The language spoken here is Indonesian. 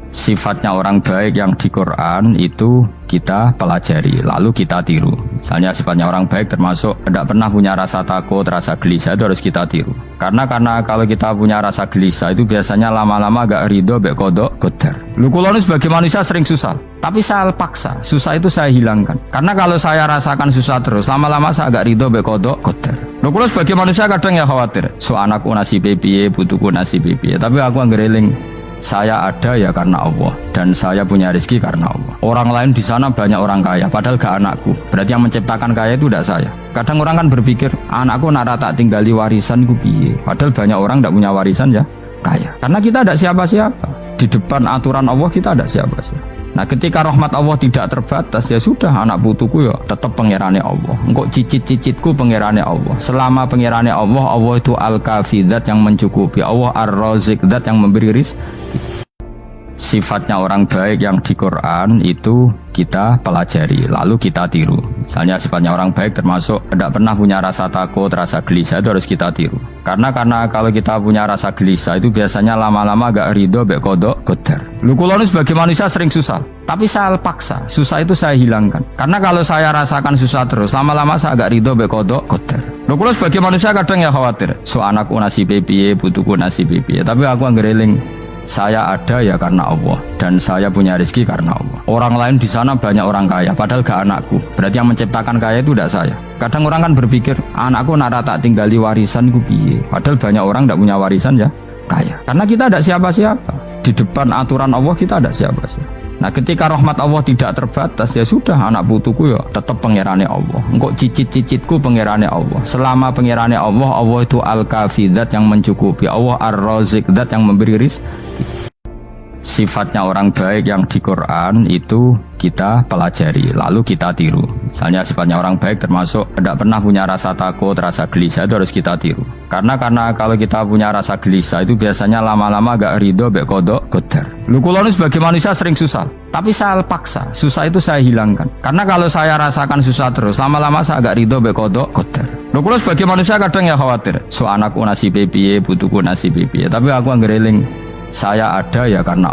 sifatnya orang baik yang di Quran itu kita pelajari, lalu kita tiru. Misalnya sifatnya orang baik termasuk tidak pernah punya rasa takut, rasa gelisah, itu harus kita tiru. Karena kalau kita punya rasa gelisah itu biasanya lama-lama agak ridho, bek kodok, kodar. Lu kulon sebagai manusia sering susah, tapi saya paksa, susah itu saya hilangkan. Karena kalau saya rasakan susah terus, lama-lama saya agak ridho, bek kodok, kodar. Lu kulon sebagai manusia kadang ya khawatir, so anakku nasib piye, butuhku nasib piye. Tapi aku anggereling, saya ada ya karena Allah, dan saya punya rezeki karena Allah. Orang lain di sana banyak orang kaya, padahal gak anakku. Berarti yang menciptakan kaya itu tidak saya. Kadang orang kan berpikir, anakku nak tak tinggali warisan ku piye. Padahal banyak orang tidak punya warisan ya kaya. Karena kita ada siapa-siapa. Di depan aturan Allah kita ada siapa-siapa. Nah ketika rahmat Allah tidak terbatas, ya sudah, anak putuku ya tetap pangerane Allah. Engkau cicit-cicitku pangerane Allah. Selama pangerane Allah, Allah itu al-kafi, zat yang mencukupi. Allah ar-razik, zat yang memberi rizki. Sifatnya orang baik yang di Quran itu kita pelajari, lalu kita tiru. Misalnya sifatnya orang baik termasuk tidak pernah punya rasa takut, rasa gelisah, itu harus kita tiru. Karena kalau kita punya rasa gelisah itu biasanya lama-lama agak ridho, bek kodok, kodar. Lu kulon sebagai manusia sering susah, tapi saya paksa, susah itu saya hilangkan. Karena kalau saya rasakan susah terus, lama-lama saya agak ridho, bek kodok, kodar. Lu kulon sebagai manusia kadang ya khawatir, so anakku nasib piye, butuhku nasib piye. Tapi aku anggereling, saya ada ya karena Allah, dan saya punya rezeki karena Allah. Orang lain di sana banyak orang kaya, padahal gak anakku. Berarti yang menciptakan kaya itu tidak saya. Kadang orang kan berpikir, anakku nak tak tinggali warisan ku piye. Padahal banyak orang tidak punya warisan ya kaya. Karena kita ada siapa-siapa. Di depan aturan Allah kita ada siapa-siapa. Nah ketika rahmat Allah tidak terbatas, ya sudah, anak putuku ya tetap pangerane Allah. Engkau cicit-cicitku pangerane Allah. Selama pangerane Allah, Allah itu al-kafi, zat yang mencukupi. Allah ar-razik, zat yang memberi rizki. Sifatnya orang baik yang di Quran itu kita pelajari, lalu kita tiru. Misalnya sifatnya orang baik termasuk tidak pernah punya rasa takut, rasa gelisah, itu harus kita tiru. Karena kalau kita punya rasa gelisah itu biasanya lama-lama agak ridho, bek kodok, kodar. Lu kulon sebagai manusia sering susah, tapi saya paksa, susah itu saya hilangkan. Karena kalau saya rasakan susah terus, lama-lama saya agak ridho, bek kodok, kodar. Lu kulon sebagai manusia kadang ya khawatir, so anakku nasib piye, butuhku nasib piye. Tapi aku anggereling, saya ada ya karena